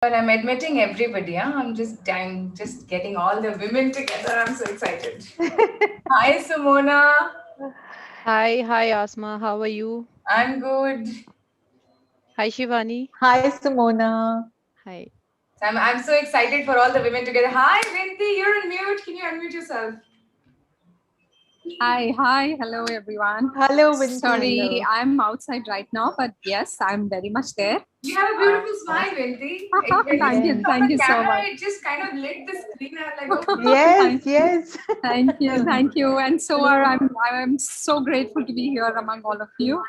But I'm admitting everybody. Huh? I'm just getting all the women together. I'm so excited. Hi, Simona. Hi, Asma. How are you? I'm good. Hi, Shivani. Hi, Simona. Hi. So I'm so excited for all the women together. Hi, Vinti. You're on mute. Can you unmute yourself? Hi, hello everyone. Hello, Vinti. Sorry, I'm outside right now, but yes, I'm very much there. You have a beautiful smile, Vinti. Thank you The so camera, much. it just kind of lit the screen. I'm like, oh, Yes, yes. Thank you, and so are I'm so grateful to be here among all of you.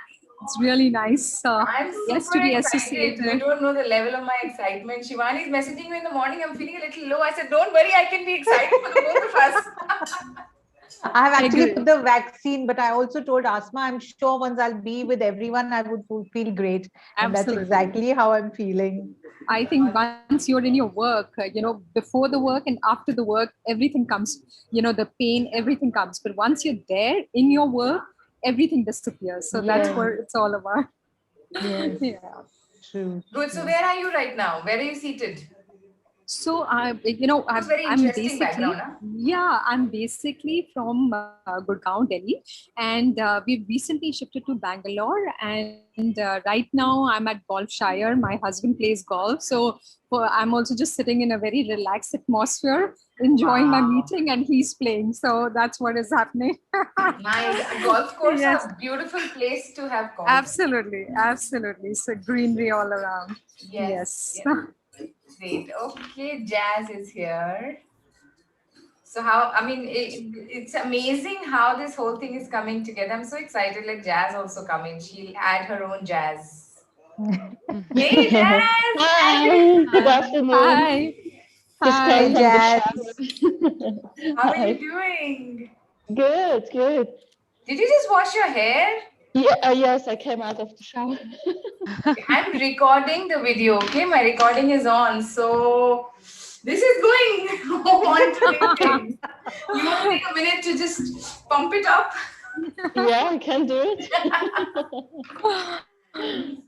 It's really nice, I'm yes, super to be excited. You associated. don't know the level of my excitement. Shivani is messaging me in the morning. I'm feeling a little low. I said, don't worry, I can be excited for the both of us. I have actually agree. put the vaccine, but I also told Asma, I'm sure once I'll be with everyone, I would feel great. And that's Absolutely. exactly how I'm feeling. I think once you're in your work, before the work and after the work, everything comes, the pain, everything comes. But once you're there in your work, everything disappears. So that's Yes, what it's all about. yes. Yeah. True. Good. So where are you right now? Where are you seated? So It's very I'm interesting basically, background, huh? I'm basically from Gurgaon, Delhi, and we've recently shifted to Bangalore. And right now I'm at Golfshire. My husband plays golf, so I'm also just sitting in a very relaxed atmosphere, enjoying my Wow. meeting, and he's playing. So that's what is happening. Nice. A golf course Yes, are a beautiful place to have golf. absolutely. So greenery all around. Yes. Yes. Yes. Great. Okay, Jazz is here. So how, I mean, it's amazing how this whole thing is coming together. I'm so excited. Let Jazz also come in. She'll add her own jazz. Hey, Jazz! Hi, good Hi. afternoon. Hi. Just Hi. coming Hey, from the Jazz. shower. How are you Hi. doing? Good, good. Did you just wash your hair? Yeah, yes, I came out of the shower. I'm recording the video, okay? My recording is on. So this is going on to LinkedIn. You want to take a minute to just pump it up? Yeah, I can do it.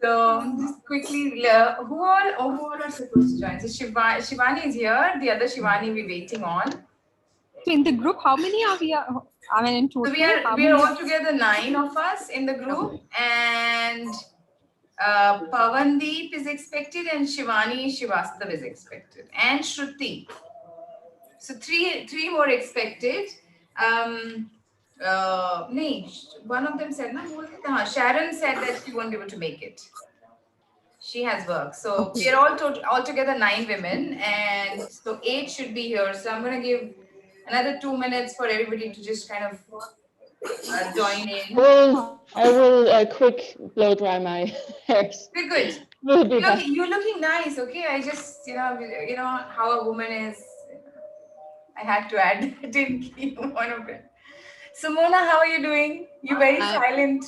So just quickly, who all are supposed to join? So Shivani is here. The other Shivani we're waiting on. So in the group, how many are we? I mean, in So total, how we are many? all together 9 of us in the group, and Pavandeep is expected, and Shivani Shivastav is expected, and Shruti. So three more expected. No, one of them said, no, Sharon said that she won't be able to make it. She has work. So Okay. we're all together 9 women, and so 8 should be here. So I'm going to give another 2 minutes for everybody to just kind of join in. I will quick blow dry my hairs. We're good. We'll be back. You're looking nice. Okay, I just you know how a woman is. I had to add that in one of it. Simona, how are you doing? You're very I'm silent.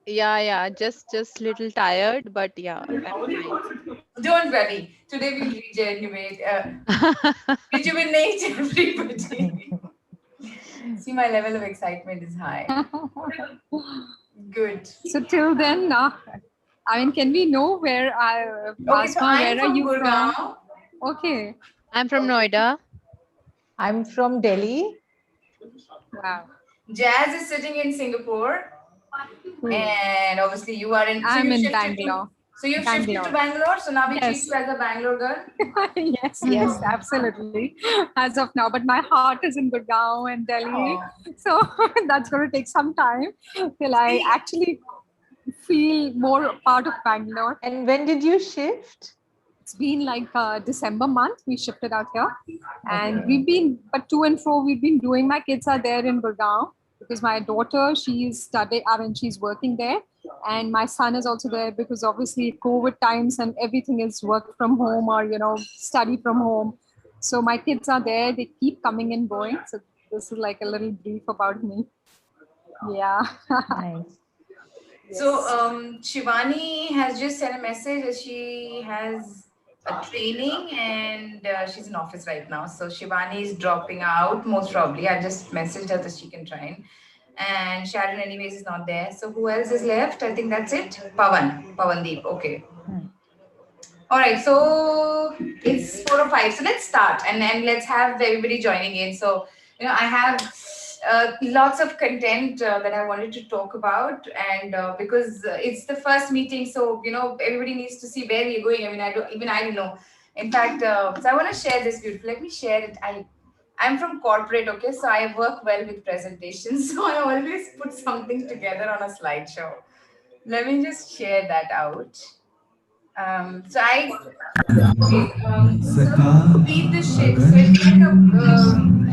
yeah. Just little tired, but yeah, I'm fine. Don't worry. Today we'll rejuvenate everybody. See, my level of excitement is high. Good. So till then, I mean, can we know where Okay, so Asma? I'm Where are from you from? Gurgaon. Okay. I'm from Noida. I'm from Delhi. Wow. Jazz is sitting in Singapore, and obviously you are in. So I'm you in shifted to. Bangalore. So you've shifted to Bangalore. So now we treat Yes. you as a Bangalore girl. Yes, absolutely. As of now, but my heart is in Gurgaon and Delhi, Oh. so that's going to take some time till I actually feel more part of Bangalore. And when did you shift? It's been like December month we shifted out here, and Okay. we've been but to and fro we've been doing. My kids are there in Gurgaon because my daughter she's working there, and my son is also there because obviously COVID times and everything is work from home or study from home. So my kids are there. They keep coming and going. So this is like a little brief about me. Yeah. Nice. So Shivani has just sent a message that she has a training, and she's in office right now. So Shivani is dropping out most probably. I just messaged her that she can join. And Sharon anyways is not there. So who else is left? I think that's it. Pavandeep. Okay. All right, so it's 4:05. So let's start and let's have everybody joining in. So, I have lots of content that I wanted to talk about, and because it's the first meeting, so everybody needs to see where we're going. I mean, I don't know. In fact, so I want to share this beautiful. Let me share it. I'm from corporate, okay, so I work well with presentations, so I always put something together on a slideshow. Let me just share that out. So beat the shit. So it's like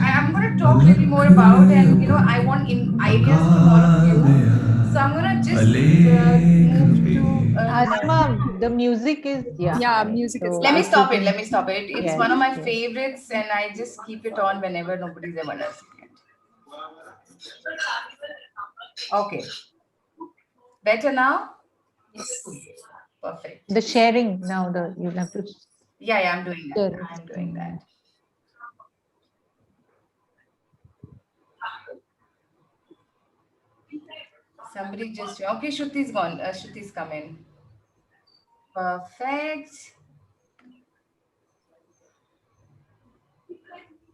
I'm going to talk a little more about, and I want ideas from all of you. So I'm going to just move to now. Asma, the music is, yeah, Yeah, right. music is So Let me if done. you stop it. Let can, me stop it. It's yes, one of my yes. favorites, and I just keep it on whenever nobody's ever listening it. Okay, better now. Yes. Perfect. The sharing now, you have to Yeah, I'm doing that. share the I'm doing screen. that. Somebody just okay. Shruti's gone. Shruti's come in. Perfect.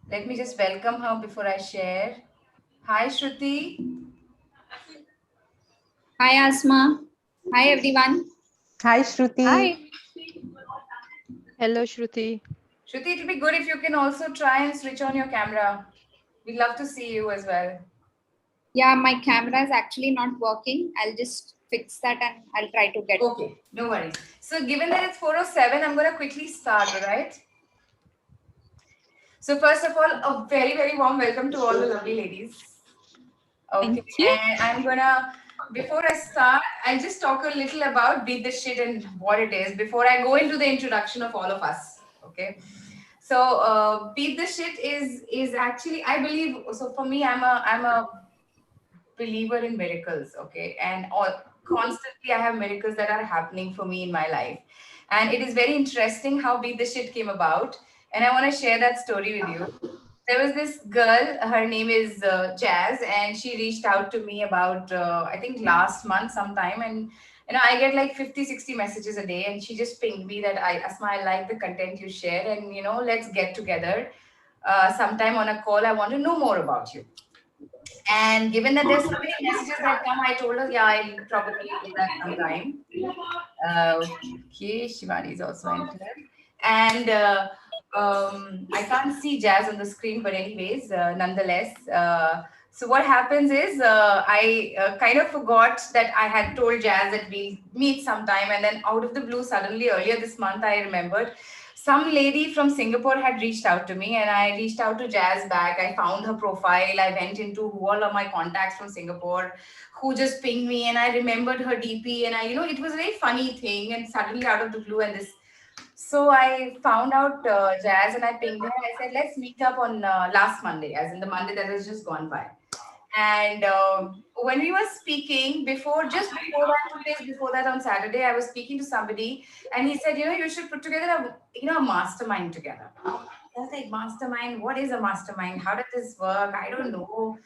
Let me just welcome her before I share. Hi, Shruti. Hi Asma. Hi everyone. Hi, Shruti. Hi. Hello, Shruti. Shruti, it'll be good if you can also try and switch on your camera. We'd love to see you as well. Yeah, my camera is actually not working. I'll just fix that and I'll try to get. Okay, no worries. So, given that it's 4:07, I'm going to quickly start, all right? So, first of all, a very, very warm welcome to all the lovely ladies. Okay, Thank you. and I'm gonna, before I start, I'll just talk a little about Beat the Shit and what it is before I go into the introduction of all of us. Okay, so Beat the Shit is actually, I believe, so for me, I'm a believer in miracles, okay, and all constantly I have miracles that are happening for me in my life, and it is very interesting how Beat the Shit came about, and I want to share that story with you. There was this girl, her name is Jazz, and she reached out to me about I think last month sometime, and I get like 50, 60 messages a day, and she just pinged me that Asma, I like the content you share, and let's get together sometime on a call. I want to know more about you. And given that there's so many messages that come, I told her, yeah, I'll probably do that sometime. Okay, Shivani is also entered. And I can't see Jazz on the screen, but anyways, nonetheless. So what happens is I kind of forgot that I had told Jazz that we'll meet sometime, and then out of the blue, suddenly earlier this month, I remembered some lady from Singapore had reached out to me, and I reached out to Jazz back. I found her profile. I went into who all of my contacts from Singapore who just pinged me, and I remembered her DP, and it was a very funny thing, and suddenly out of the blue, and this. So I found out Jazz, and I pinged her, and I said, let's meet up on last Monday, as in the Monday that has just gone by. And when we were speaking just before that, 2 days before that on Saturday, I was speaking to somebody, and he said, you should put together a mastermind together. I was like, mastermind? What is a mastermind? How does this work? I don't know.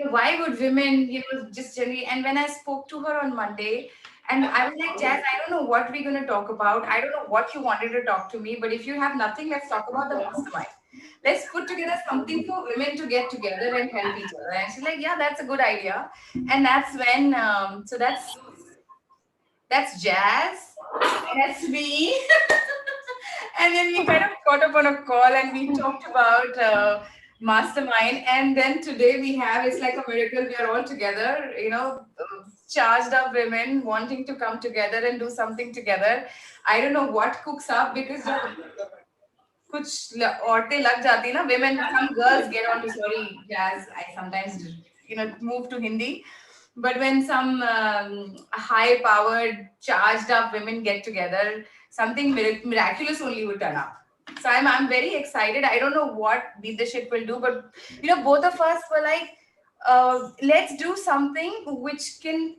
Why would women, just generally? And when I spoke to her on Monday, and I was like, Jazz, I don't know what we're going to talk about. I don't know what you wanted to talk to me, but if you have nothing, let's talk about the mastermind. Let's put together something for women to get together and help each other. And she's like, yeah, that's a good idea. And that's when, so that's Jazz. That's me. And then we kind of got up on a call and we talked about mastermind. And then today we have, it's like a miracle. We are all together, charged up women wanting to come together and do something together. I don't know what cooks up because कुछ औरतें लग जाती ना, women, some girls get on to, sorry Jazz, I sometimes move to Hindi, but when some high powered charged up women get together, something miraculous only will turn up. So I'm very excited. I don't know what Beat the Shit will do, but both of us were like, let's do something which can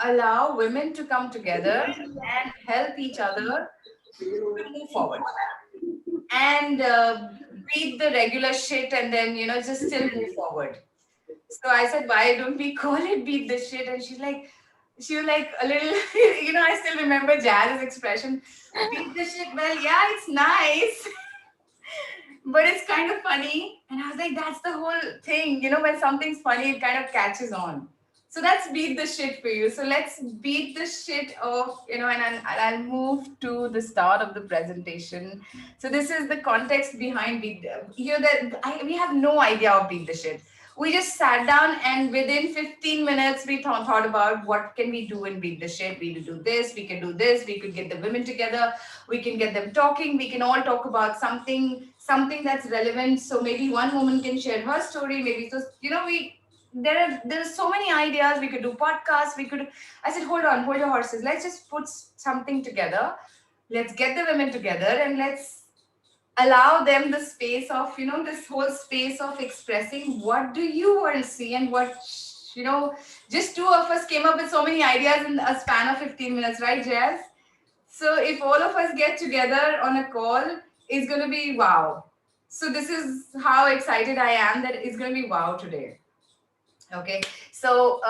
allow women to come together and help each other to move forward and beat the regular shit, and then just still move forward. So I said, why don't we call it Beat the Shit? And she's like, she was like a little, I still remember Jazz's expression, beat the shit. Well, yeah, it's nice, but it's kind of funny. And I was like, that's the whole thing. When something's funny, it kind of catches on. So that's beat the shit for you. So let's beat the shit of, and I'll move to the start of the presentation. So this is the context behind beat. We have no idea of beat the shit. We just sat down and within 15 minutes we thought about what can we do in beat the shit. We will do this, we can do this, we could get the women together, we can get them talking, we can all talk about something that's relevant. So maybe one woman can share her story, maybe. So we there are so many ideas. We could do podcasts, we could. I said, hold your horses, let's just put something together. Let's get the women together and let's allow them the space of, this whole space of expressing what do you want to see and what, just two of us came up with so many ideas in a span of 15 minutes, right, Jazz? So if all of us get together on a call, it's going to be wow. So this is how excited I am that it's going to be wow today. Okay. So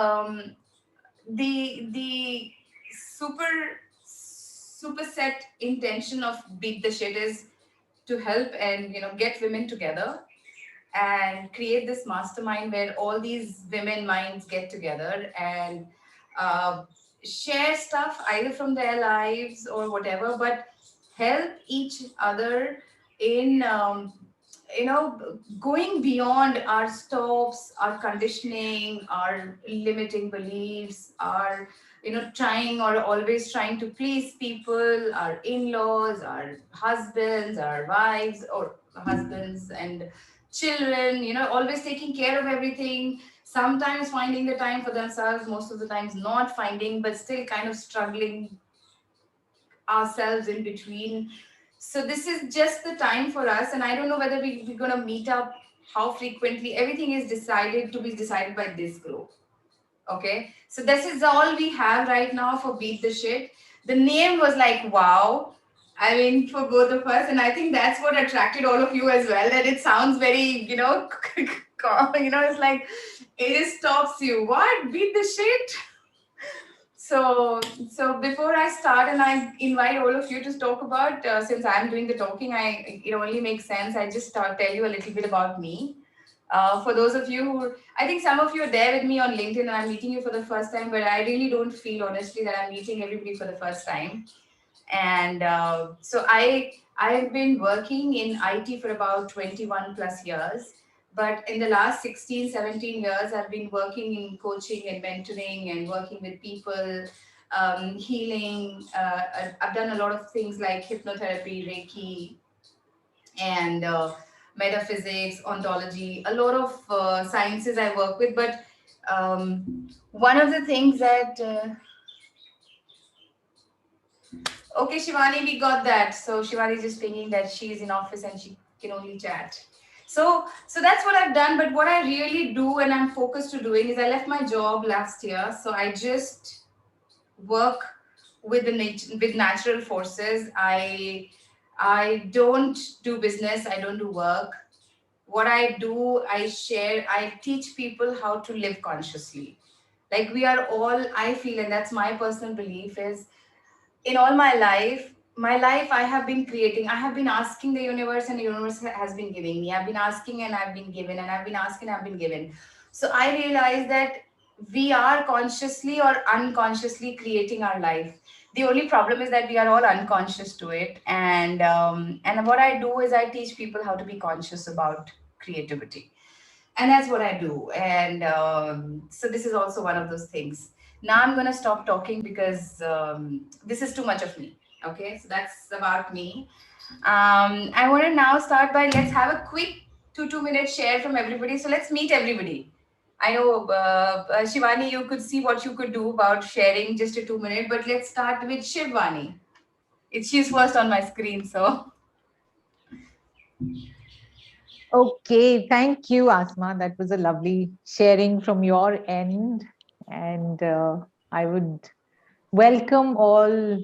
the super set intention of beat the shit is to help and get women together and create this mastermind where all these women minds get together and uh, share stuff either from their lives or whatever, but help each other in going beyond our stops, our conditioning, our limiting beliefs, our trying or always trying to please people, our in-laws, our husbands, our wives, or husbands and children, always taking care of everything, sometimes finding the time for themselves, most of the times not finding, but still kind of struggling ourselves in between. So this is just the time for us, and I don't know whether we're going to meet up, how frequently. Everything is decided to be decided by this group. Okay, so this is all we have right now for Beat the Shit. The name was like wow. I mean, for both of us, and I think that's what attracted all of you as well. That it sounds very, it's like it just stops you. What? Beat the shit? So before I start, and I invite all of you to talk about, since I'm doing the talking, it only makes sense. I just tell you a little bit about me. For those of you who, I think some of you are there with me on LinkedIn, and I'm meeting you for the first time, but I really don't feel honestly that I'm meeting everybody for the first time. And so I've been working in IT for about 21 plus years. But in the last 16, 17 years, I've been working in coaching and mentoring and working with people, healing. I've done a lot of things like hypnotherapy, Reiki, and metaphysics, ontology, a lot of sciences I work with. But one of the things that okay, Shivani, we got that. So Shivani is just thinking that she's in office and she can only chat. So that's what I've done. But what I really do and I'm focused to doing is I left my job last year. So I just work with with natural forces. I don't do business. I don't do work. What I do, I share. I teach people how to live consciously. Like we are all. I feel, and that's my personal belief is in all my life I have been creating, I have been asking the universe and the universe has been giving me, I've been asking and I've been given, and I've been asking and I've been given. So I realize that we are consciously or unconsciously creating our life. The only problem is that we are all unconscious to it, and what I do is I teach people how to be conscious about creativity, and that's what I do. And so this is also one of those things. Now I'm going to stop talking because this is too much of me. Okay, so that's about me. I want to now start by, let's have a quick 2 minute share from everybody. So let's meet everybody. I know, Shivani, you could see what you could do about sharing just a 2 minute, but let's start with Shivani. She's first on my screen, so. Okay, thank you, Asma. That was a lovely sharing from your end. And I would welcome all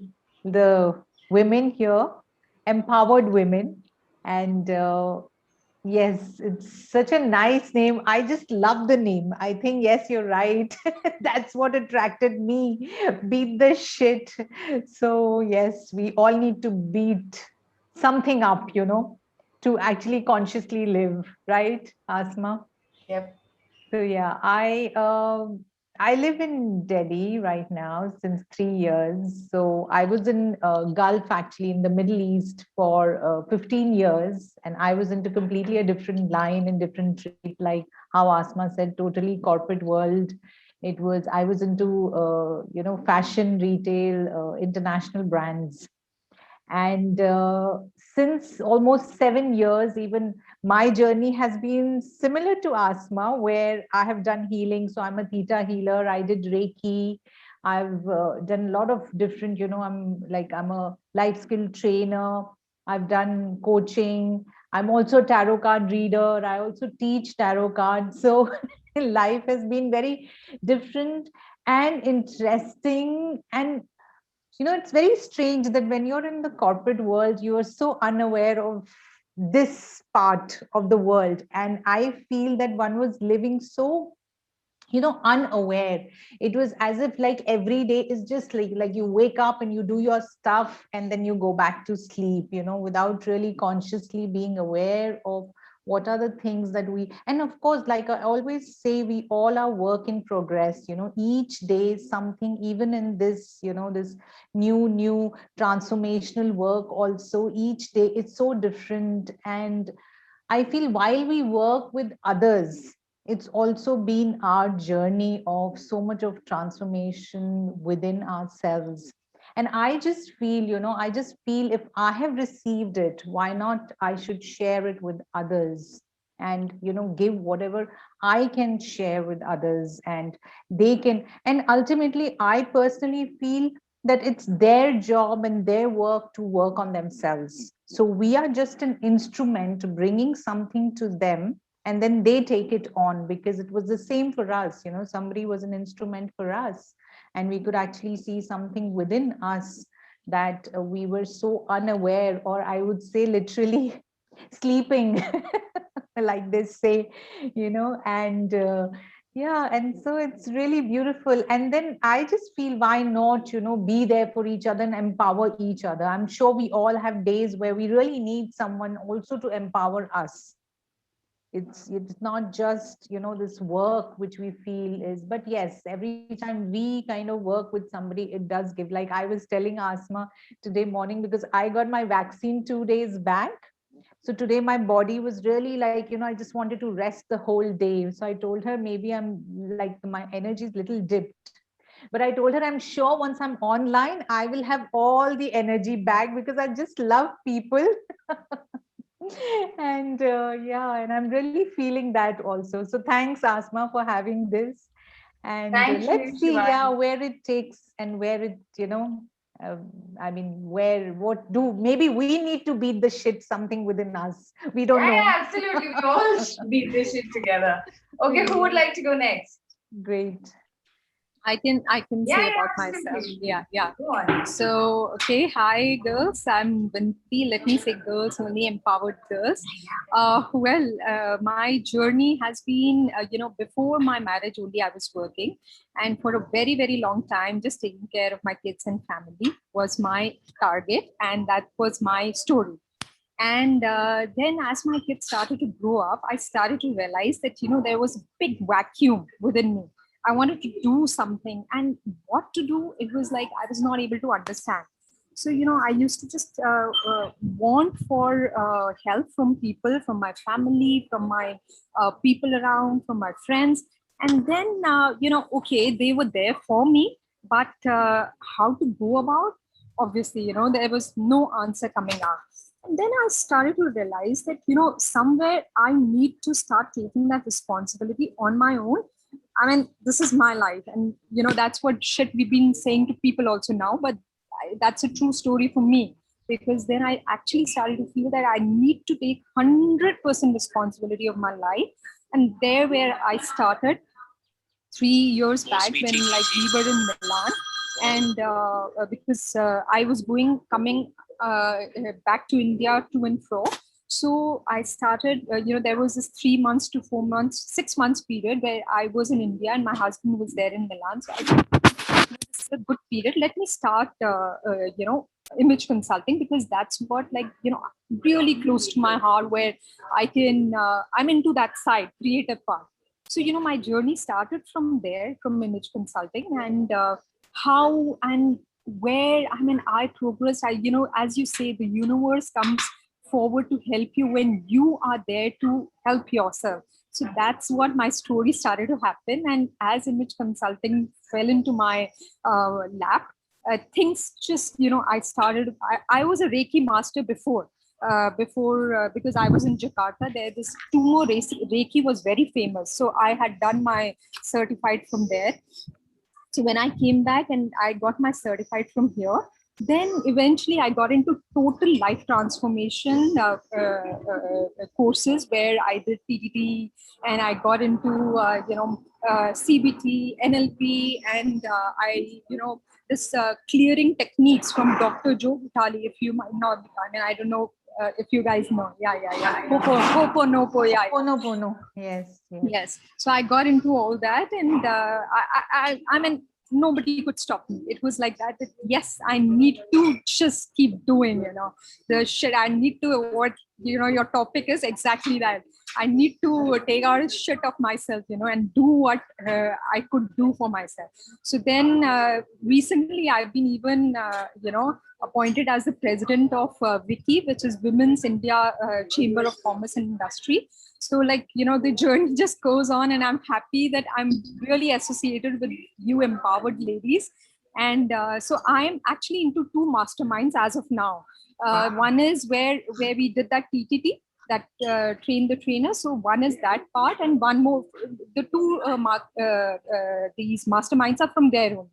the women here, empowered women. And Yes, it's such a nice name. I just love the name. I think, yes, you're right. That's what attracted me. Beat the shit. So, yes, we all need to beat something up, to actually consciously live, right, Asma? Yep. So yeah, I live in Delhi right now since 3 years. So I was in Gulf, actually in the Middle East for 15 years, and I was into completely a different line and different trade, like how Asma said, totally corporate world. It was I was into fashion, retail, international brands, and since almost 7 years, even my journey has been similar to Asma, where I have done healing. So I'm a theta healer. I did Reiki. I've done a lot of different, I'm a life skill trainer. I've done coaching. I'm also a tarot card reader. I also teach tarot cards. So life has been very different and interesting. And it's very strange that when you're in the corporate world, you are so unaware of this part of the world. And I feel that one was living so unaware. It was as if like every day is just like you wake up and you do your stuff and then you go back to sleep, without really consciously being aware of what are the things that we, and of course, like I always say, we all are work in progress. Each day is something, even in this, this new transformational work also, each day it's so different. And I feel while we work with others, it's also been our journey of so much of transformation within ourselves. And I just feel if I have received it, why not I should share it with others, and give whatever I can share with others, and they can. And ultimately, I personally feel that it's their job and their work to work on themselves. So we are just an instrument bringing something to them, and then they take it on, because it was the same for us. Somebody was an instrument for us, and we could actually see something within us that we were so unaware, or I would say literally sleeping, like they say, and yeah, and so it's really beautiful. And then I just feel, why not, be there for each other and empower each other. I'm sure we all have days where we really need someone also to empower us. It's not just, this work which we feel is, but yes, every time we kind of work with somebody, it does give. Like I was telling Asma today morning, because I got my vaccine 2 days back. So today my body was really like, I just wanted to rest the whole day. So I told her, maybe I'm like, my energy is little dipped. But I told her, I'm sure once I'm online, I will have all the energy back, because I just love people. And yeah, and I'm really feeling that also. So thanks, Asma, for having this. And Thank you, let's see, yeah, Shivani. where it takes, and where it, I mean, what do, maybe we need to beat the shit something within us. We don't Yeah, know. yeah, absolutely. We all beat this shit together. Okay, who would like to go next? Great. I can Yeah, say yeah, about myself. absolutely. Yeah. Go on. So okay, hi girls. I'm Vinti. Let me say girls only, empowered girls. My journey has been, before my marriage only I was working, and for a very very long time, just taking care of my kids and family was my target, and that was my story. And then as my kids started to grow up, I started to realize that there was a big vacuum within me. I wanted to do something, and what to do, it was like I was not able to understand. So I used to just want for help from people, from my family, from my people around, from my friends. And then okay, they were there for me, but how to go about, obviously there was no answer coming out. And then I started to realize that, somewhere I need to start taking that responsibility on my own. I mean, this is my life. And, that's what shit we've been saying to people also now. But that's a true story for me. Because then I actually started to feel that I need to take 100% responsibility of my life. And there where I started 3 years back, when like we were in Milan. And because I was coming back to India to and fro. So I started, there was this 3 months to 4 months, 6 months period where I was in India and my husband was there in Milan. So I thought, this is a good period. Let me start, image consulting, because that's what, like, really close to my heart, where I can, I'm into that side, creative part. So, my journey started from there, from image consulting, and how and where, I mean, I progressed. As you say, the universe comes forward to help you when you are there to help yourself. So that's what my story started to happen. And as image consulting fell into my lap, things just, I started, I was a Reiki master before, because I was in Jakarta. There, this Tumo Reiki was very famous. So I had done my certified from there. So when I came back and I got my certified from here, then eventually I got into total life transformation courses, where I did PTT, and I got into CBT, NLP, and this clearing techniques from Dr. Joe Vitale. If you might not, I mean, I don't know if you guys know. Yeah. Ho'oponopo, yeah. Pono. Yes. Yes. So I got into all that, and I mean, nobody could stop me. It was like that. Yes, I need to just keep doing, the shit. I need to, what, your topic is exactly that. I need to take out a shit of myself, and do what I could do for myself. So then recently I've been even, appointed as the president of WICI, which is Women's India Chamber of Commerce and Industry. So, like, the journey just goes on, and I'm happy that I'm really associated with you empowered ladies. And so I'm actually into two masterminds as of now. One is where we did that TTT, that train the trainer. So one is that part, and one more, the two these masterminds are from there only.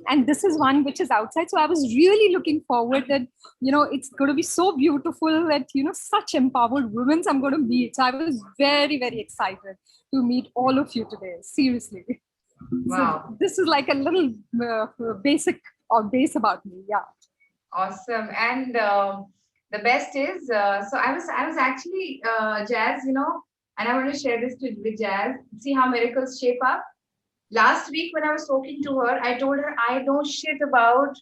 And this is one which is outside. So I was really looking forward that, it's going to be so beautiful, that, such empowered women I'm going to meet. So I was very, very excited to meet all of you today. Seriously. Wow. So this is like a little basic or base about me. Yeah. Awesome. And the best is, so I was actually, Jazz, and I want to share this with Jazz. See how miracles shape up. Last week when I was talking to her, I told her I know shit about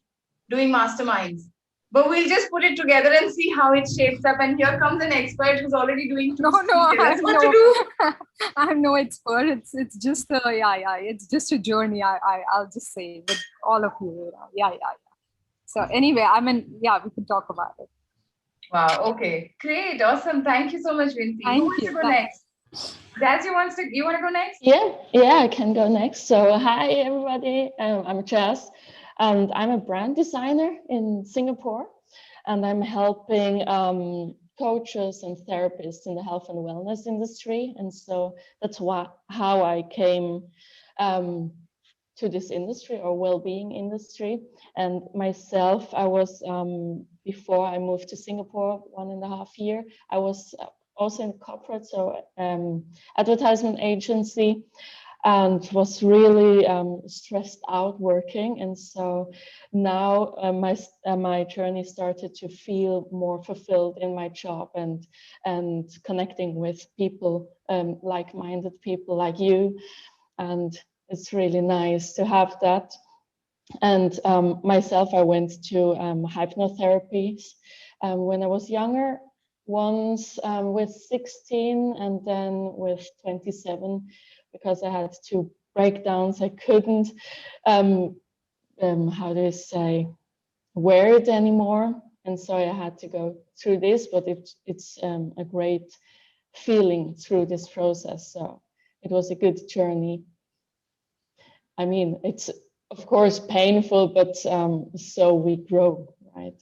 doing masterminds, but we'll just put it together and see how it shapes up. And here comes an expert who's already doing two. No, That's what to do. I'm no expert. It's just it's just a journey. I'll just say with all of you. Yeah. So anyway, I mean, yeah, we can talk about it. Wow. Okay. Great. Awesome. Thank you so much, Vinci. Who wants to go next? Jazz, you want to go next? Yeah, I can go next. So hi everybody, I'm Jazz, and I'm a brand designer in Singapore, and I'm helping coaches and therapists in the health and wellness industry. And so that's how I came to this industry, or well-being industry. And myself, I was before I moved to Singapore 1.5 years, I was also in corporate, so advertisement agency, and was really stressed out working. And so now my journey started to feel more fulfilled in my job, and connecting with people, like-minded people like you. And it's really nice to have that. And myself, I went to hypnotherapy when I was younger, once with 16 and then with 27, because I had two breakdowns. I couldn't, how do you say, wear it anymore. And so I had to go through this, but it's a great feeling through this process. So it was a good journey. I mean, it's of course painful, but so we grow, right?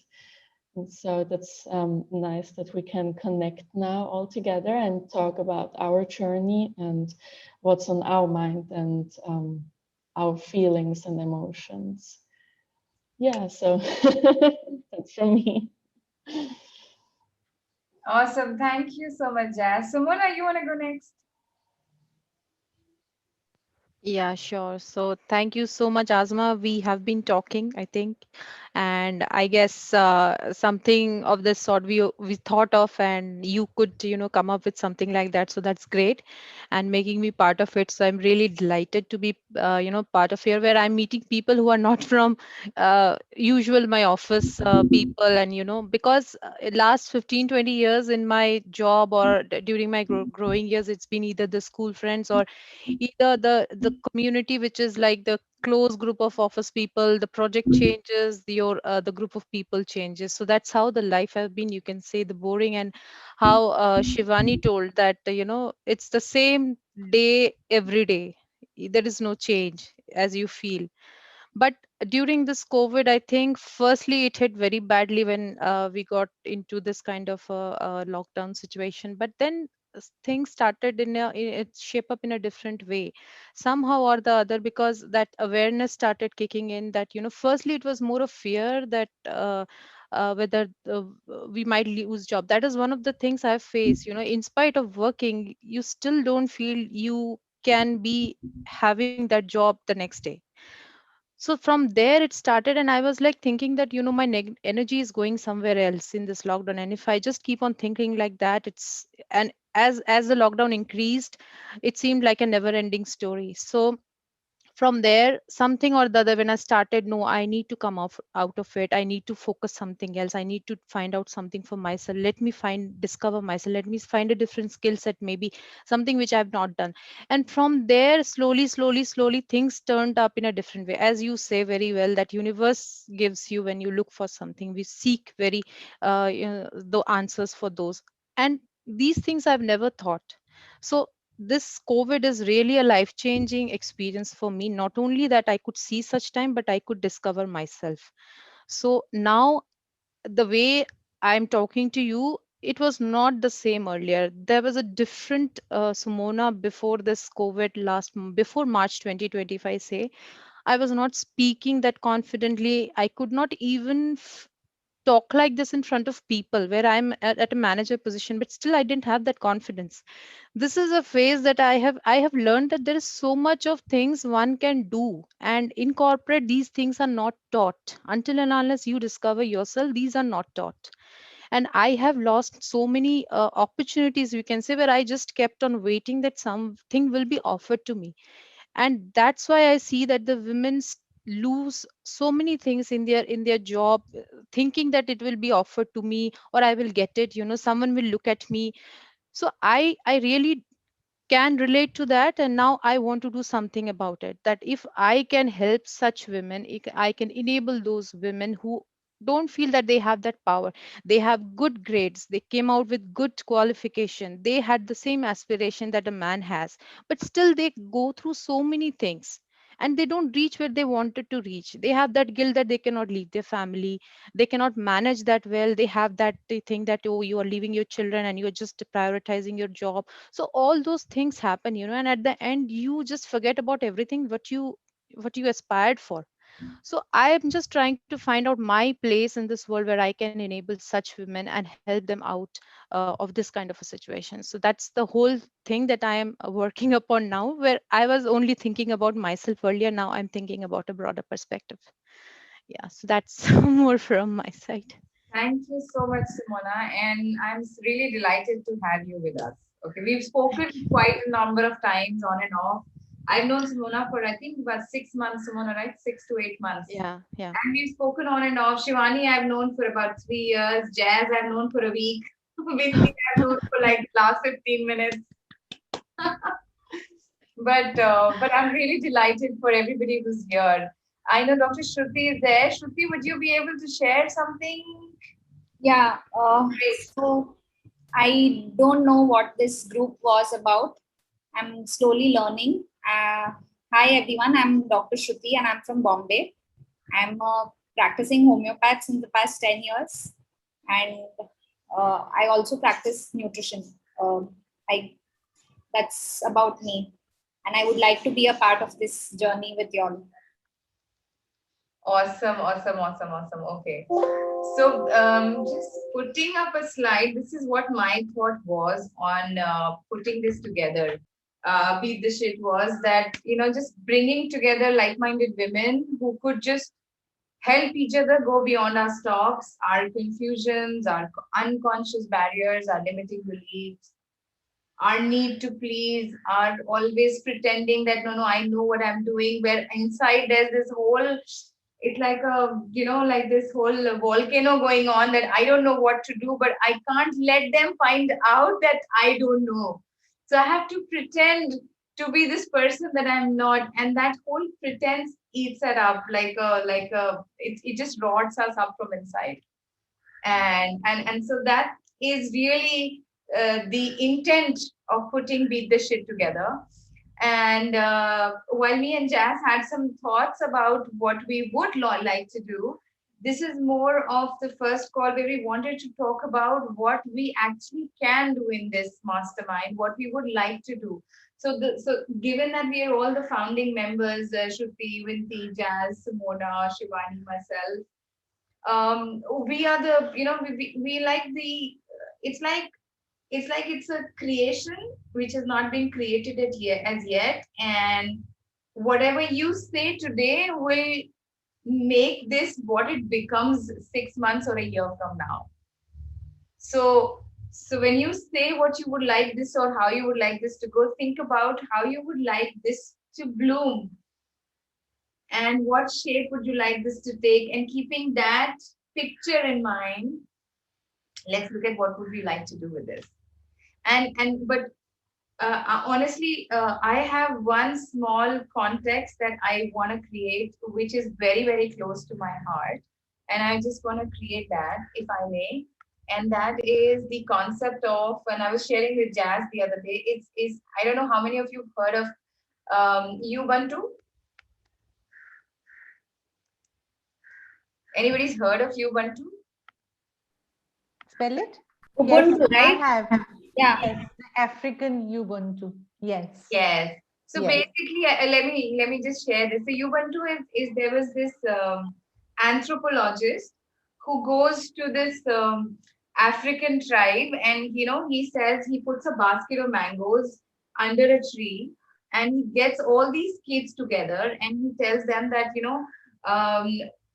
And so that's nice that we can connect now all together and talk about our journey and what's on our mind, and our feelings and emotions. Yeah, so that's from me. Awesome. Thank you so much, Jazz. So Mona, you want to go next? Yeah, sure. So thank you so much, Azma. We have been talking, I think, and I guess something of this sort we thought of, and you could, come up with something like that. So that's great, and making me part of it. So I'm really delighted to be, part of here, where I'm meeting people who are not from usual my office people, and because last 15-20 years in my job or during my growing years, it's been either the school friends or either the community which is like the close group of office people. The project changes, the group of people changes. So that's how the life has been, you can say, the boring. And how Shivani told that, it's the same day every day. There is no change as you feel. But during this COVID, I think firstly it hit very badly when we got into this kind of lockdown situation. But then things started it shape up in a different way somehow or the other, because that awareness started kicking in. That, firstly it was more of fear that whether we might lose job. That is one of the things I've faced. In spite of working, you still don't feel you can be having that job the next day. So from there it started, and I was like thinking that, my energy is going somewhere else in this lockdown, and if I just keep on thinking like that, and as the lockdown increased, it seemed like a never ending story. So from there, something or the other, when I started, no, I need to come off out of it, I need to focus something else, I need to find out something for myself, let me discover myself, let me find a different skill set, maybe something which I've not done. And from there, slowly things turned up in a different way. As you say very well, that universe gives you, when you look for something, we seek very the answers for those. And these things I've never thought. So this COVID is really a life changing experience for me. Not only that I could see such time, but I could discover myself. So now, the way I'm talking to you, it was not the same earlier. There was a different Sumona before this COVID before March 2020, if I say. I was not speaking that confidently. I could not even talk like this in front of people where I'm at a manager position, but still I didn't have that confidence. This is a phase that I have learned that there is so much of things one can do, and in corporate these things are not taught. Until and unless you discover yourself, these are not taught. And I have lost so many opportunities, we can say, where I just kept on waiting that something will be offered to me. And that's why I see that the lose so many things in their job, thinking that it will be offered to me, or I will get it, someone will look at me. So I really can relate to that, and now I want to do something about it. That if I can help such women, I can enable those women who don't feel that they have that power. They have good grades, they came out with good qualification, they had the same aspiration that a man has, but still they go through so many things, and they don't reach where they wanted to reach. They have that guilt that they cannot leave their family, they cannot manage that well. They have that, they think that, oh, you are leaving your children and you're just prioritizing your job. So all those things happen, and at the end you just forget about everything what you aspired for. So I am just trying to find out my place in this world where I can enable such women and help them out of this kind of a situation. So that's the whole thing that I am working upon now, where I was only thinking about myself earlier, now I'm thinking about a broader perspective. Yeah, so that's more from my side. Thank you so much, Simona, and I'm really delighted to have you with us. Okay, we've spoken Thank you. quite a number of times on and off. I've known Simona for I think about 6 months, Simona, right? 6 to 8 months. Yeah, yeah. And we've spoken on and off. Shivani, I've known for about 3 years. Jazz, I've known for a week. Vinci, I've known for like the last 15 minutes. But I'm really delighted for everybody who's here. I know Dr. Shruti is there. Shruti, would you be able to share something? Yeah. Great. So I don't know what this group was about. I'm slowly learning. Hi everyone, I'm Dr. Shruti and I'm from Bombay. I'm a practicing homeopath since the past 10 years, and I also practice nutrition. I That's about me, and I would like to be a part of this journey with y'all. Awesome. Okay. So, just putting up a slide, this is what my thought was on putting this together. Beat the Shit was that, just bringing together like-minded women who could just help each other go beyond our stops, our confusions, our unconscious barriers, our limiting beliefs, our need to please, our always pretending that no, I know what I'm doing, where inside there's this whole, it's like like this whole volcano going on that I don't know what to do, but I can't let them find out that I don't know. So I have to pretend to be this person that I'm not, and that whole pretense eats it up it just rots us up from inside. And so that is really the intent of putting Beat the Shit together. And while me and Jazz had some thoughts about what we would like to do, this is more of the first call where we wanted to talk about what we actually can do in this mastermind, what we would like to do. So given that we are all the founding members, Shruti, Vinti, Jazz, Simona, Shivani, myself, we are the, we like the, it's like it's a creation which has not been created as yet, and whatever you say today will make this what it becomes 6 months or a year from now. So when you say what you would like this or how you would like this to go, think about how you would like this to bloom and what shape would you like this to take, and keeping that picture in mind, let's look at what would we like to do with this. But honestly, I have one small context that I want to create, which is very, very close to my heart. And I just want to create that, if I may. And that is the concept of, when I was sharing with Jazz the other day, is I don't know how many of you have heard of Ubuntu? Anybody's heard of Ubuntu? Spell it? Ubuntu, Yes, I right? have. Yeah. Yes, the African Ubuntu. Yes. Yes. So Yes. basically, let me just share this. So Ubuntu is there was this anthropologist who goes to this African tribe, and he says he puts a basket of mangoes under a tree, and he gets all these kids together, and he tells them that um,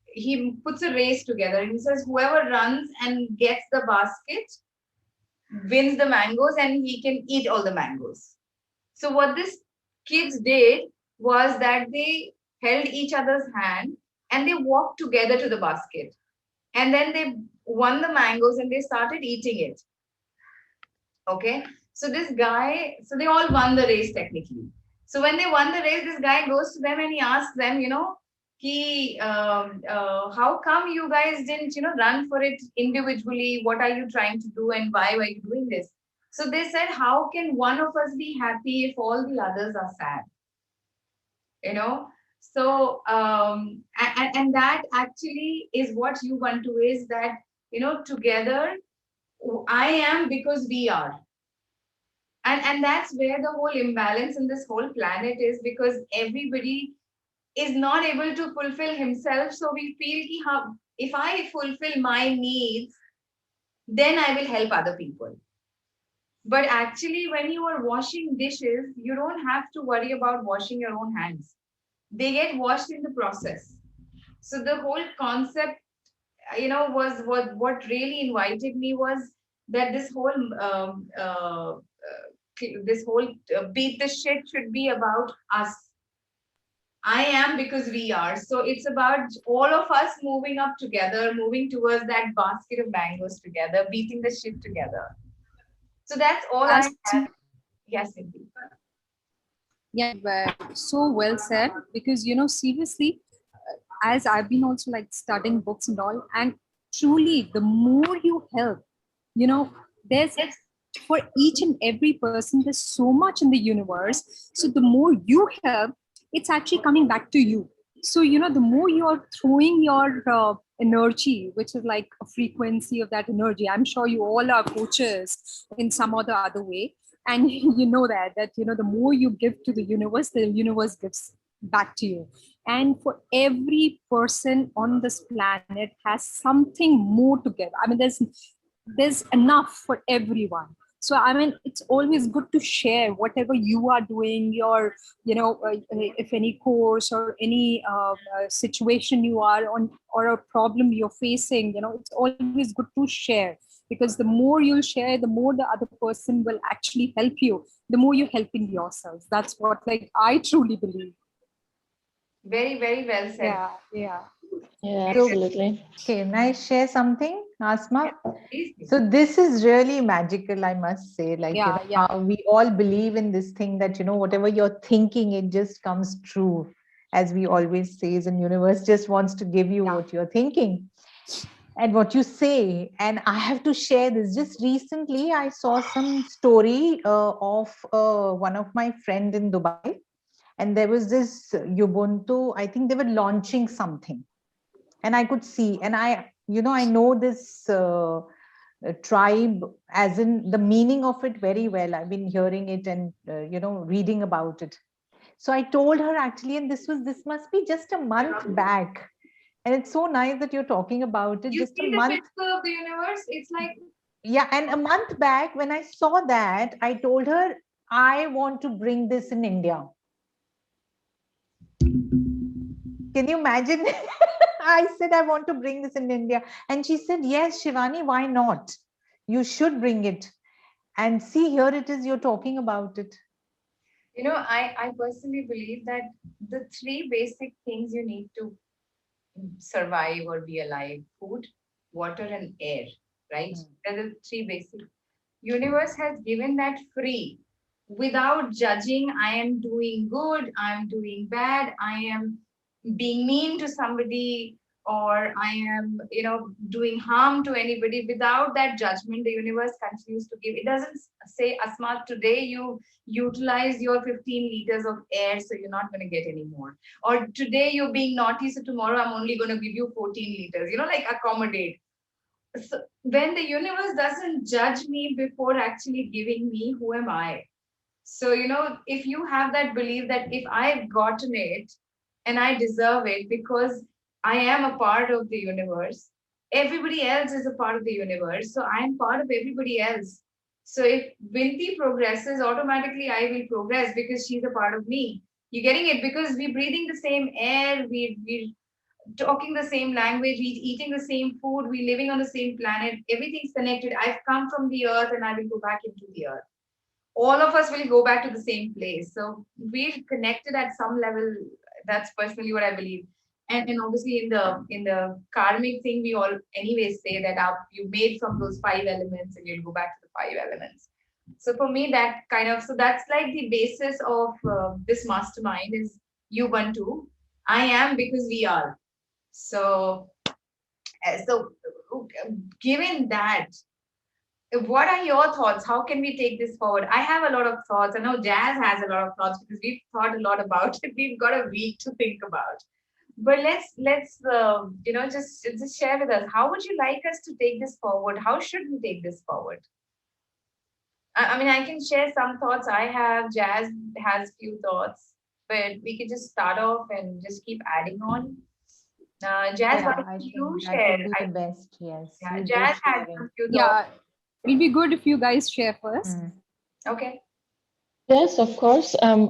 he puts a race together, and he says whoever runs and gets the basket wins the mangoes, and he can eat all the mangoes. So what this kids did was that they held each other's hand and they walked together to the basket. And then they won the mangoes and they started eating it. Okay. So this guy, so they all won the race technically. So when they won the race, this guy goes to them and he asks them, how come you guys didn't, run for it individually? What are you trying to do and why are you doing this? So they said, how can one of us be happy if all the others are sad? So and that actually is what Ubuntu is, that together I am because we are. And that's where the whole imbalance in this whole planet is, because everybody is not able to fulfill himself. So we feel if I fulfill my needs, then I will help other people. But actually, when you are washing dishes, you don't have to worry about washing your own hands. They get washed in the process. So the whole concept, was what really invited me was that this whole beat the shit should be about us. I am because we are. So it's about all of us moving up together, moving towards that basket of mangoes together, beating the shit together. So that's all I have. Yes, indeed. Yeah, so well said. Because seriously, as I've been also like studying books and all, and truly, the more you help, there's for each and every person, there's so much in the universe. So the more you help, it's actually coming back to you. So the more you're throwing your energy, which is like a frequency of that energy. I'm sure you all are coaches in some or the other way, and you know that the more you give to the universe gives back to you. And for every person on this planet has something more to give. I mean, there's enough for everyone. So I mean, it's always good to share whatever you are doing, your, if any course or any situation you are on, or a problem you're facing, it's always good to share, because the more you'll share, the more the other person will actually help you, the more you're helping yourselves. That's what, like, I truly believe. Very, very well said. Yeah, yeah. Yeah, Very So, well. absolutely. can I share something, Yeah, Asma? please, please. So this is really magical, I must say. Like, Yeah, yeah. how we all believe in this thing that, whatever you're thinking, it just comes true. As we always say, the universe just wants to give you Yeah. what you're thinking and what you say. And I have to share this. Just recently, I saw some story of one of my friend in Dubai, and there was this Ubuntu. I think they were launching something, and I could see, and I know this tribe, as in the meaning of it very well. I've been hearing it and reading about it. So I told her actually, and this must be just a month back. And it's so nice that you're talking about it. You Just a see the month, picture of the universe? It's like, yeah. And a month back, when I saw that, I told her I want to bring this in India. Can you imagine? I said, I want to bring this in India. And she said, yes, Shivani, why not? You should bring it. And see, here it is, you're talking about it. I personally believe that the three basic things you need to survive or be alive: food, water, and air, right? Mm. They're the three basic. Universe has given that free without judging. I am doing good, I'm doing bad, I am being mean to somebody, or I am, doing harm to anybody. Without that judgment, the universe continues to give. It doesn't say, Asma, today you utilize your 15 liters of air, so you're not going to get any more. Or today you're being naughty, so tomorrow I'm only going to give you 14 liters, like accommodate. So when the universe doesn't judge me before actually giving me, who am I? So, if you have that belief that if I've gotten it and I deserve it because I am a part of the universe, everybody else is a part of the universe. So I am part of everybody else. So if Vinti progresses, automatically I will progress because she's a part of me. You're getting it because we're breathing the same air, we're talking the same language, we're eating the same food, we're living on the same planet, everything's connected. I've come from the earth and I will go back into the earth. All of us will go back to the same place. So we're connected at some level. That's personally what I believe. And obviously in the karmic thing, we all anyways say that you made from those five elements and you'll go back to the five elements. So for me, that kind of, so that's like the basis of this mastermind is Ubuntu. I am because we are. So, so given that, what are your thoughts? How can we take this forward? I have a lot of thoughts. I know Jazz has a lot of thoughts because we've thought a lot about it. We've got a week to think about. But let's just share with us. How would you like us to take this forward? How should we take this forward? I mean, I can share some thoughts I have. Jazz has few thoughts, but we could just start off and just keep adding on. Jazz, why Yeah, don't I you think that share? would be the best. Yes, Yeah, you go Jazz had sharing. some few thoughts. Yeah, it'll be good if you guys share first. Mm. Okay. Yes, of course. Um,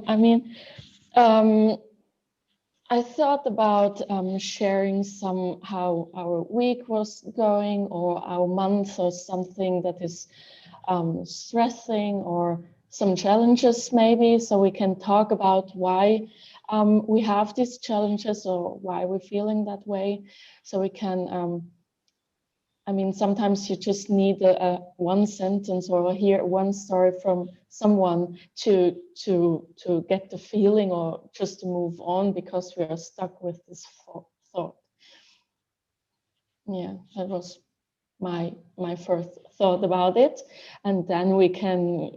I thought about sharing some how our week was going or our month or something that is stressing or some challenges maybe, so we can talk about why we have these challenges or why we're feeling that way. So we can sometimes you just need a one sentence or hear one story from someone to get the feeling or just to move on because we are stuck with this thought. Yeah, that was my first thought about it, and then we can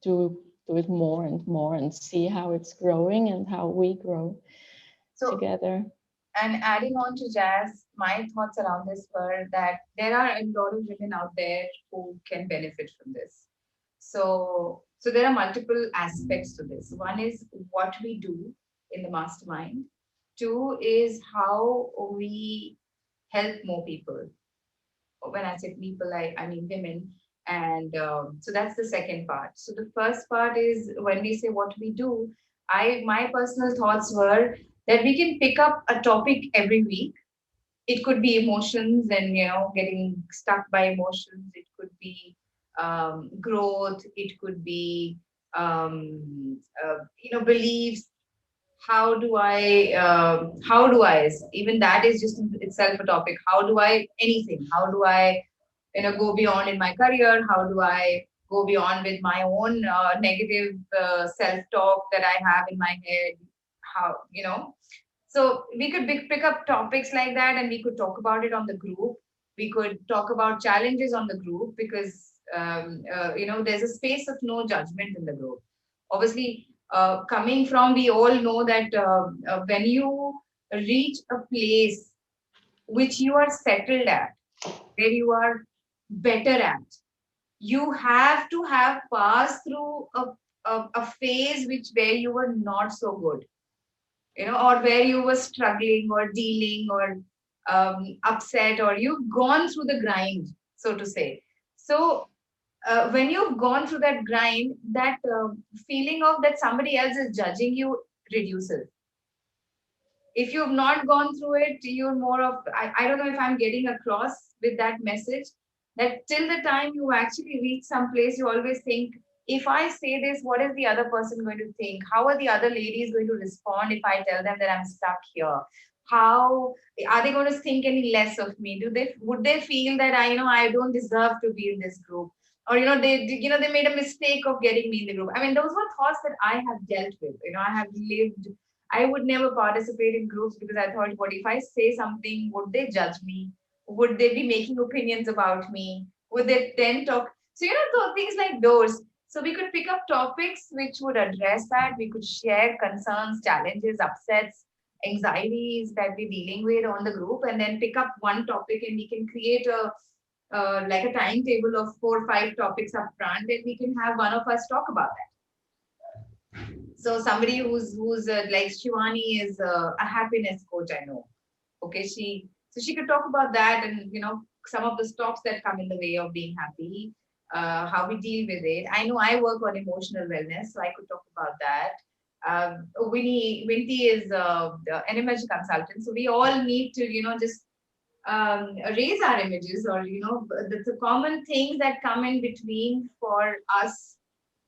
do it more and more and see how it's growing and how we grow So, together. and adding on to Jazz, my thoughts around this were that there are a lot of women out there who can benefit from this. So there are multiple aspects to this. One is what we do in the mastermind. Two is how we help more people. When I say people, I mean women. And so that's the second part. So the first part is when we say what we do. My personal thoughts were that we can pick up a topic every week. It could be emotions and getting stuck by emotions. It could be growth. It could be beliefs. How do I even that is just in itself a topic. How do I go beyond in my career? How do I go beyond with my own negative self talk that I have in my head? How. So we could pick up topics like that, and we could talk about it on the group. We could talk about challenges on the group, because there's a space of no judgment in the group. Obviously, coming from, we all know that when you reach a place which you are settled at, where you are better at, you have to have passed through a phase where you were not so good, or where you were struggling or dealing or upset, or you've gone through the grind, so to say. So when you've gone through that grind, that feeling of that somebody else is judging you reduces. If you've not gone through it, you're more of, I don't know if I'm getting across with that message, that till the time you actually reach some place, you always think, if I say this, what is the other person going to think? How are the other ladies going to respond if I tell them that I'm stuck here? How are they going to think any less of me? Would they feel that I don't deserve to be in this group? Or they made a mistake of getting me in the group. I mean, those were thoughts that I have dealt with. I have lived. I would never participate in groups because I thought, what if I say something? Would they judge me? Would they be making opinions about me? Would they then talk? So, things like those. So, we could pick up topics which would address that. We could share concerns, challenges, upsets, anxieties that we're dealing with on the group, and then pick up one topic, and we can create like a timetable of 4 or 5 topics up front, and we can have one of us talk about that. So somebody who's like Shivani is a happiness coach, I know. Okay, she could talk about that, and some of the stops that come in the way of being happy, how we deal with it. I know I work on emotional wellness, so I could talk about that. Winty is an image consultant, so we all need to just raise our images, or the common things that come in between for us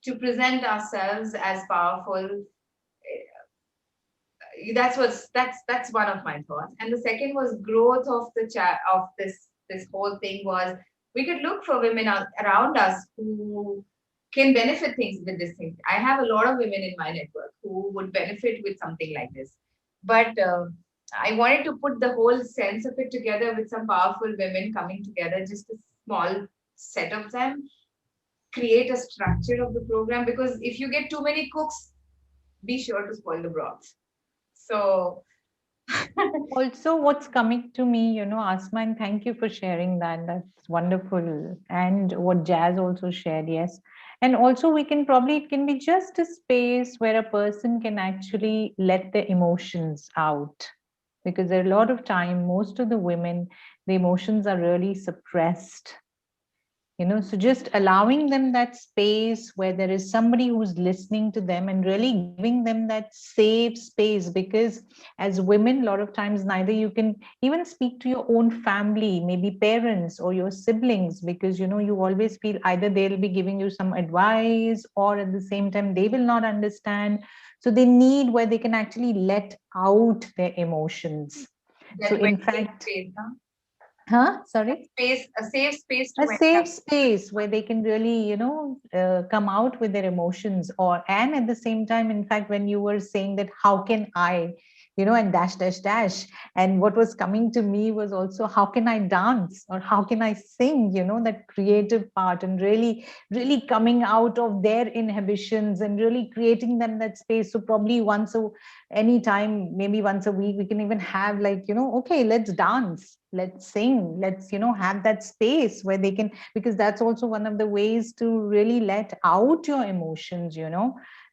to present ourselves as powerful. That's one of my thoughts. And the second was growth of the chat of this whole thing was, we could look for women around us who can benefit things with this thing. I have a lot of women in my network who would benefit with something like this, but I wanted to put the whole sense of it together with some powerful women coming together, just a small set of them, create a structure of the program, because if you get too many cooks, be sure to spoil the broth. So Also, what's coming to me, Asma, and thank you for sharing that. That's wonderful. And what Jazz also shared, yes. And also, it can be just a space where a person can actually let their emotions out. Because there are a lot of time, most of the women, the emotions are really suppressed. So just allowing them that space where there is somebody who's listening to them and really giving them that safe space, because as women, a lot of times neither you can even speak to your own family, maybe parents or your siblings, because you always feel either they'll be giving you some advice, or at the same time they will not understand. So they need where they can actually let out their emotions. that So in safe fact, space, huh? sorry, A safe space to a vent safe out. space where they can really come out with their emotions. Or and at the same time, in fact, when you were saying that, how can I, and dash dash dash, and what was coming to me was also, how can I dance, or how can I sing, that creative part, and really really coming out of their inhibitions and really creating them that space. So probably anytime, maybe once a week, we can even have, like, okay, let's dance, let's sing, let's have that space where they can, because that's also one of the ways to really let out your emotions.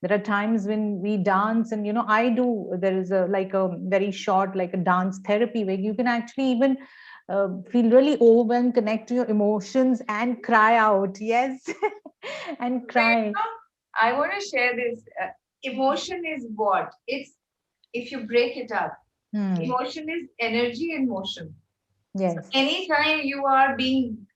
There are times when we dance, and there is a, like, a very short, like a dance therapy, where you can actually even feel really overwhelmed, connect to your emotions and cry out. Yes. And So, cry. I want to share this. Emotion is what? It's, if you break it up, Hmm. emotion is energy in motion. So Yes. anytime you are being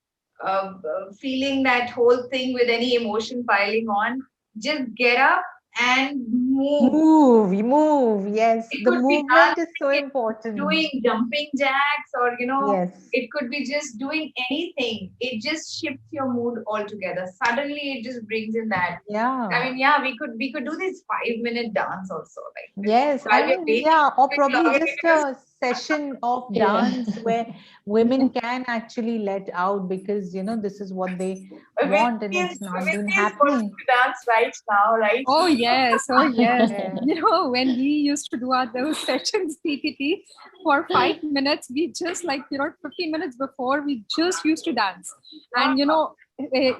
feeling that whole thing with any emotion piling on, just get up and move. Move, move. Yes. It The could be movement is so dancing, it could be important. doing jumping jacks, or Yes. it could be just doing anything. It just shifts your mood altogether. Suddenly, it just brings in that. I Yeah. mean, yeah, we could do this 5 minute dance also, like Yes, I while we're mean, waiting yeah, or to probably log in, we just could just a session of Yeah. dance where women can actually let out because, this is what they Vinny want and it's not been is going happening. to dance right now, right? Oh yes, oh yes. Yeah. When we used to do our those sessions PPT for 5 minutes, we just 15 minutes before we just used to dance, and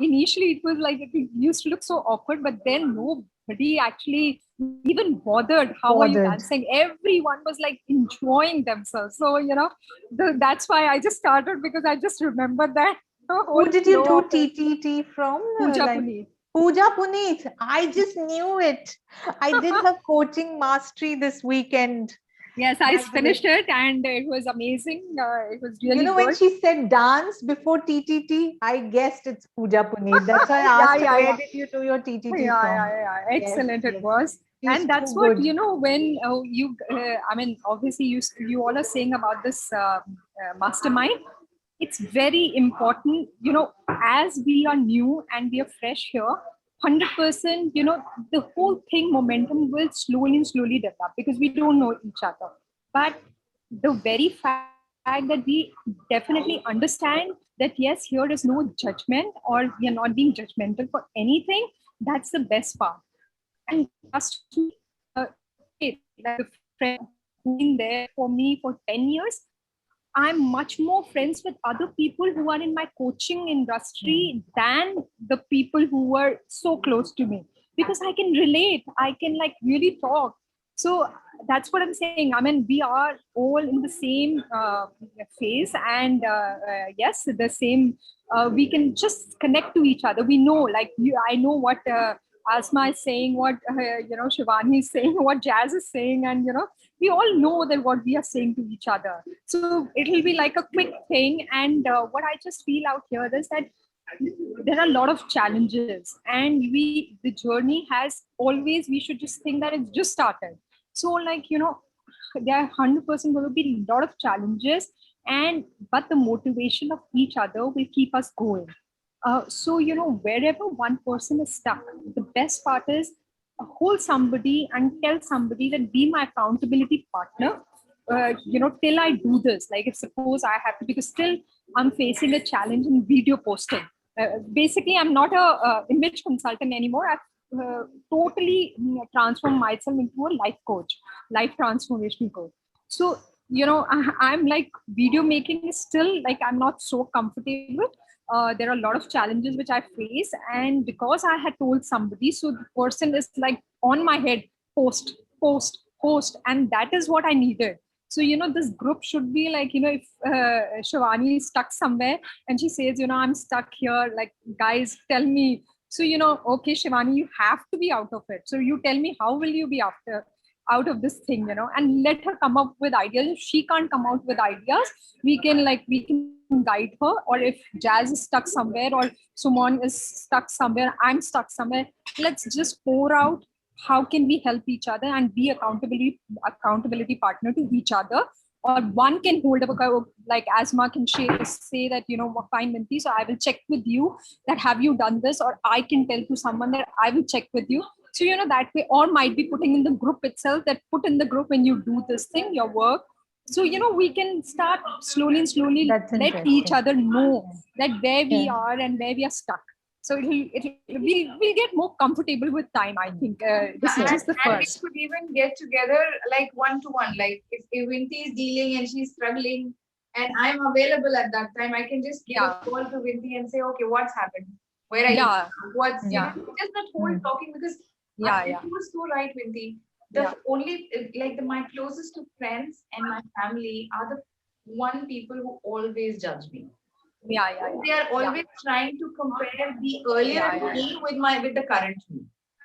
initially it was like it used to look so awkward, but then nobody actually even bothered. How are you Bothered. dancing? Everyone was like enjoying themselves. So that's why I just started because I just remembered that Who whole did you flow do of it. TTT from? Puja Like Puneet. Pooja Puneet. I just knew it. I did her coaching mastery this weekend. Yes, I By the way, finished it and it was amazing. It was really when good. she said dance before TTT, I guessed it's Pooja Puneet. That's why I Yeah, asked her, yeah, where yeah. did you do your TTT Yeah, from? yeah, yeah. Yes, Excellent it yes. was. She's And that's too what, good. when I mean, obviously, you all are saying about this mastermind. It's very important, as we are new and we are fresh here, 100%, the whole thing momentum will slowly develop because we don't know each other. But the very fact that we definitely understand that yes, here is no judgment or we are not being judgmental for anything, that's the best part. And trust me, today, like the friend who've been there for me for 10 years, I'm much more friends with other people who are in my coaching Hmm. industry than the people who were so close to me because I can relate. I can like really talk. So that's what I'm saying. I mean, we are all in the same phase, and yes, the same. We can just connect to each other. We know, like you. I know what Asma is saying, what Shivani is saying, what Jazz is saying, and we all know that what we are saying to each other. So it'll be like a quick thing. And what I just feel out here is that there are a lot of challenges, and the journey has always, we should just think that it's just started. So there are 100% going to be a lot of challenges, and but the motivation of each other will keep us going. So wherever one person is stuck, the best part is hold somebody and tell somebody that be my accountability partner. Till I do this. Like if suppose I have to, because still I'm facing a challenge in video posting. Basically, I'm not a image consultant anymore. I've totally transformed myself into a life coach, life transformation coach. So I'm like video making is still like I'm not so comfortable. There are a lot of challenges which I face, and because I had told somebody, so the person is like on my head, post, and that is what I needed. So this group should be like, if Shivani is stuck somewhere and she says, I'm stuck here, like guys tell me. So okay Shivani, you have to be out of it, so you tell me how will you be out of this thing, and let her come up with ideas. If she can't come out with ideas, we can guide her. Or if Jazz is stuck somewhere, or Sumon is stuck somewhere, I'm stuck somewhere, let's just pour out how can we help each other and be accountability partner to each other. Or one can hold up a, like Asma can say that, fine Minty, so I will check with you that have you done this, or I can tell to someone that I will check with you. So that way, or might be putting in the group itself, that put in the group when you do this thing, your work. So we can start slowly and slowly That's let each interesting. other know that where we Yeah. are and where we are stuck. So we'll get more comfortable with time, I think. This is And, just the and we first. could even get together like one to one. Like if Vinti is dealing and she's struggling and I'm available at that time, I can just give a Yeah, call to Vinti and say, okay, what's happened? Where are you? yeah, What's, yeah, just that whole Hmm. talking, because yeah, you yeah, were so right, Vinti. The yeah, only, like my closest to friends and my family are the one people who always judge me. Yeah, yeah, They are yeah, always trying to compare the yeah, earlier yeah, yeah. me with the current me.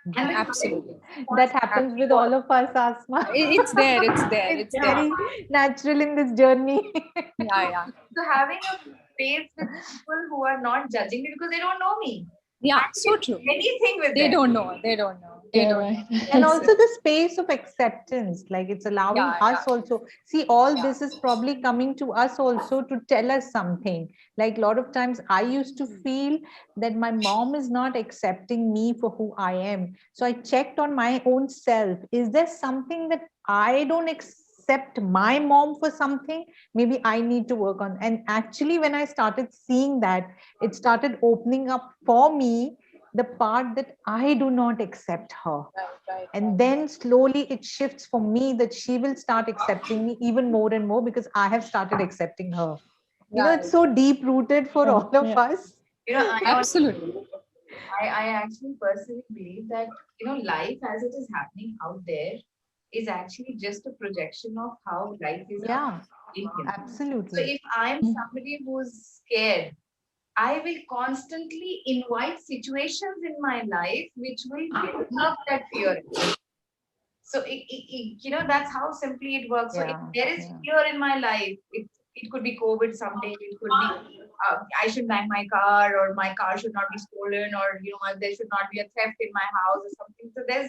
And the current Absolutely. me That wants happens happy with all. all of us, Asma. It's there, it's there, It's it's Yeah. there. very natural in this journey. Yeah, yeah. So having a space with people who are not judging me because they don't know me. Yeah, I so can true. do anything with They them. don't know. They don't know. They Yeah, don't right. know. And Yes. also the space of acceptance, like it's allowing Yeah, us yeah, also. See, all yeah. this is probably coming to us also to tell us something. Like a lot of times I used to feel that my mom is not accepting me for who I am. So I checked on my own self. Is there something that I don't accept my mom for something? Maybe I need to work on. And actually, when I started seeing that, it started opening up for me the part that I do not accept her. Right, right, And right. then slowly it shifts for me that she will start accepting me even more and more because I have started accepting her. It's Right. so deep rooted for Yeah, all of yeah. us. Absolutely. I actually personally believe that life as it is happening out there is actually just a projection of how life is up Yeah, in here. So absolutely. if I'm Mm. somebody who's scared, I will constantly invite situations in my life which will build up that fear. So that's how simply it works. So if Yeah, there is yeah. fear in my life, it could be COVID someday. It could be I should buy my car, or my car should not be stolen, or there should not be a theft in my house or something. So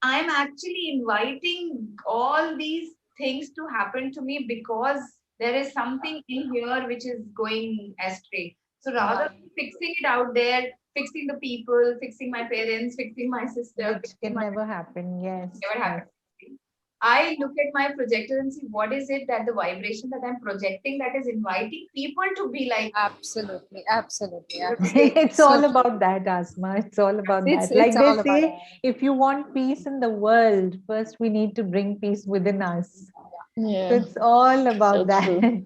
I'm actually inviting all these things to happen to me because there is something in here which is going astray. So rather Yeah. than fixing it out there, fixing the people, fixing my parents, fixing my sister, Which fixing can my never happen. Yes, never yes. happened. I look at my projector and see what is it that the vibration that I'm projecting that is inviting people to be like Absolutely. Absolutely. Absolutely. It's So all true. about that, Asma. It's all about It's that. it's Like they all about say, if you want peace in the world, first we need to bring peace within us. So Yeah, it's all so about that. true.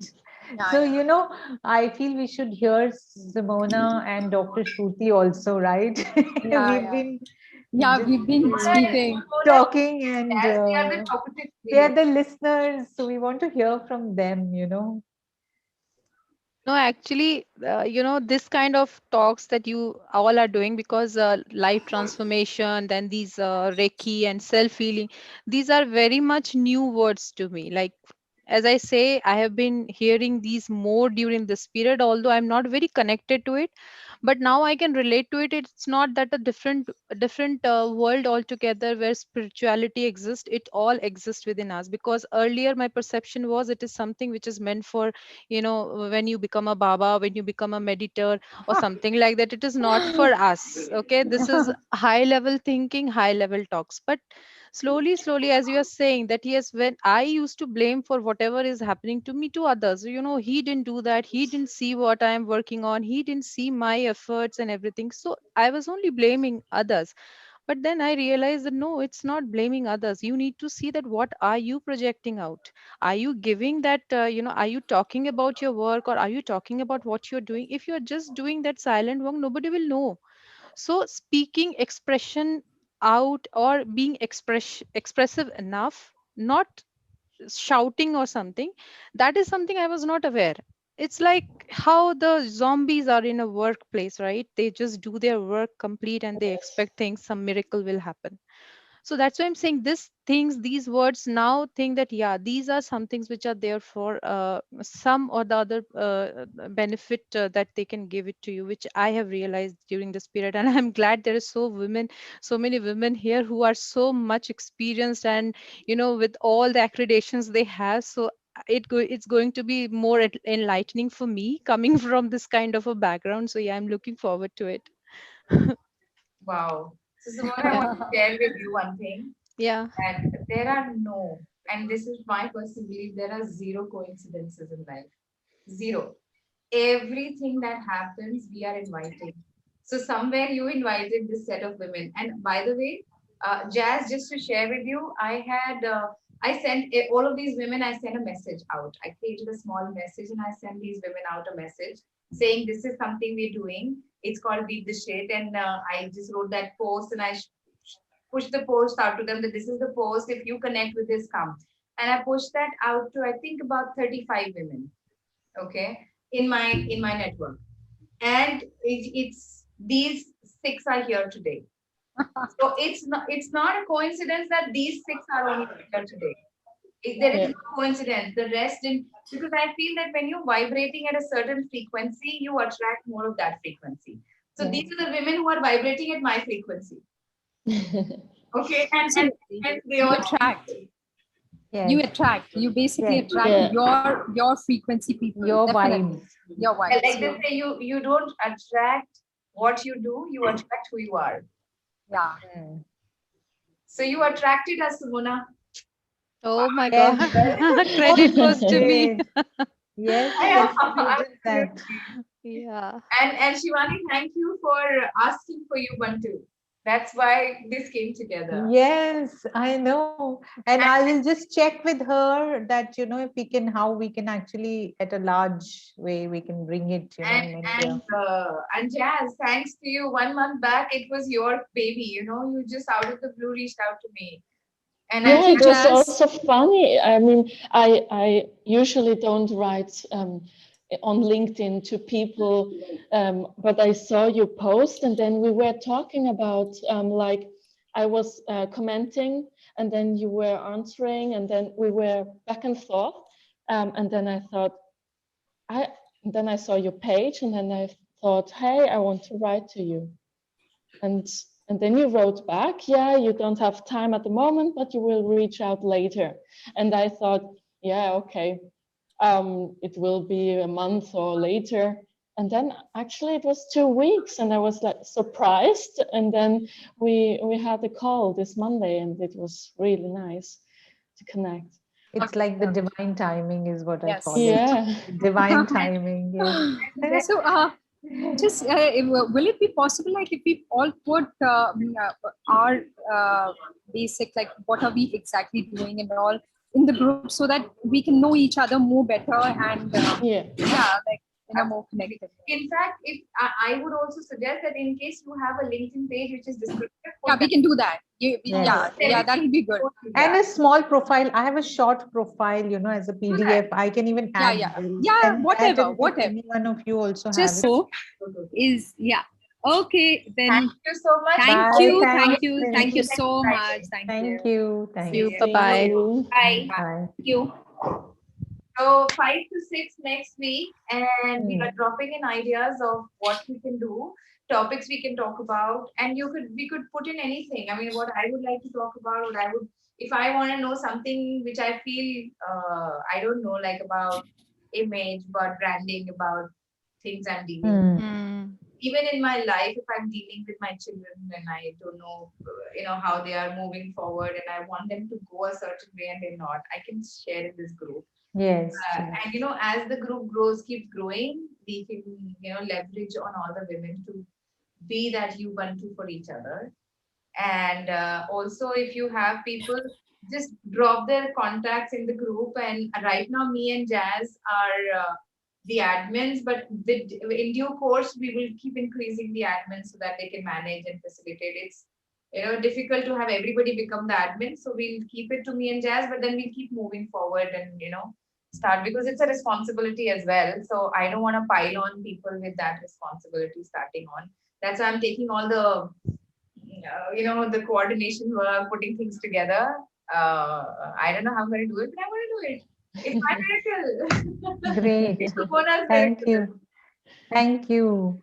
yeah, So, yeah. I feel we should hear Simona and Dr. Shruti also, right? Yeah, We've yeah. been Yeah, just we've been speaking. talking and as they are the talkative they queen. are the listeners. So we want to hear from them. No, actually, this kind of talks that you all are doing, because life transformation, then these Reiki and self healing, these are very much new words to me. Like, as I say, I have been hearing these more during this period, although I'm not very connected to it. But now I can relate to it. It's not that a different world altogether where spirituality exists. It all exists within us, because earlier my perception was it is something which is meant for, when you become a baba, when you become a meditator or something like that. It is not for us. Okay, this is high level thinking, high level talks. But slowly, as you are saying that, yes, when I used to blame for whatever is happening to me to others, he didn't do that, he didn't see what I am working on, he didn't see my efforts and everything, so I was only blaming others. But then I realized that no, it's not blaming others. You need to see that what are you projecting out. Are you giving that, are you talking about your work, or are you talking about what you're doing? If you're just doing that silent work, nobody will know. So speaking expression out, or being expressive enough, not shouting or something, that is something I was not aware. It's like how the zombies are in a workplace, right? They just do their work complete and they expect things, some miracle will happen. So that's why I'm saying this things, these words now think that, yeah, these are some things which are there for some or the other benefit that they can give it to you, which I have realized during this period. And I'm glad there is so many women here who are so much experienced, and with all the accreditations they have. So it's going to be more enlightening for me coming from this kind of a background. So yeah, I'm looking forward to it. Wow. So Simone, I want to share with you one thing, Yeah. that there are no, and this is my personal belief, there are zero coincidences in life. Zero. Everything that happens, we are inviting. So somewhere you invited this set of women. And by the way, Jazz, just to share with you, I sent all of these women, I sent a message out. I created a small message and I sent these women out a message saying, this is something we're doing. It's called Beat the Shit. And I just wrote that post and I pushed the post out to them that this is the post. If you connect with this, come. and I pushed that out to I think about 35 women, okay, in my network. And it's these six are here today. So it's not a coincidence that these six are only here today. There is Yeah. no coincidence. The rest in, because I feel that when you're vibrating at a certain frequency, you attract more of that frequency. So Yes. these are the women who are vibrating at my frequency. Okay, Absolutely. and they You all attract. Yes. You attract. You basically Yes. attract Yeah. your frequency people. Your Definitely. vibes. Your like vibes. they say, you don't attract what you do, you attract who you are. Yeah. Mm. So you attracted us, Sumuna. Oh my Yes. God. Credit goes to me. Did. Yes, Yeah, yes, you did that. absolutely. Yeah. And Shivani, thank you for asking for Ubuntu. That's why this came together. Yes, I know. And And, I will just check with her that, if we can, how we can actually, at a large way, we can bring it, and in and India. and Jazz, thanks to you. 1 month back, it was your baby. You just out of the blue reached out to me, and I Yeah, Thank said, you, it was Jazz. also funny. I mean, I usually don't write on LinkedIn to people, but I saw your post, and then we were talking about like I was commenting, and then you were answering, and then we were back and forth, and then I thought I then I saw your page, and then I thought, hey, I want to write to you. And and then you wrote back, yeah, you don't have time at the moment, but you will reach out later. And I thought, yeah, okay, it will be a month or later. And then actually it was 2 weeks, and I was like surprised. And then we had a call this Monday, and it was really nice to connect. It's like the divine timing is what I call Yes. it. Yeah. Divine timing, yes. So, just will it be possible, like, if we all put our basic, like, what are we exactly doing and all in the group, so that we can know each other more better, and Yeah. yeah, like, more connected. in fact, if I would also suggest that in case you have a LinkedIn page which is descriptive, Yeah, put we that. can do that. Yes. Yeah, that will be good. And Yeah. a small profile. I have a short profile, as a Do that. PDF. I can even Yeah, add, yeah, send yeah. that, Whatever, and if whatever. any one of you also have Just it. so is, yeah. Okay, Thank then. you so much. Thank Bye. you, Thank thank you. you, Thank thank you you. so much. Thank you. Thank you. See Thank you. you. Bye See bye. you. Bye. Bye. Thank you. So 5 to 6 next week, and we are Hmm. dropping in ideas of what we can do, topics we can talk about, and we could put in anything. I mean, what I would like to talk about, what I would, if I want to know something which I feel I don't know, like about image, about branding, about things I'm dealing with. Hmm. Hmm. Even in my life, if I'm dealing with my children and I don't know, how they are moving forward, and I want them to go a certain way and they're not, I can share in this group. Yes. Yes. And as the group keeps growing, we can leverage on all the women to be that Ubuntu for each other. And also, if you have people, just drop their contacts in the group. And right now, me and Jazz are the admins, but in due course, we will keep increasing the admins so that they can manage and facilitate. It's difficult to have everybody become the admin, so we'll keep it to me and Jazz, but then we'll keep moving forward and start, because it's a responsibility as well. So I don't want to pile on people with that responsibility starting on. That's why I'm taking all the the coordination work, putting things together. I don't know how I'm going to do it, but I'm going to do it. It's my miracle. Great. It's Supona's Thank miracle. you. Thank you.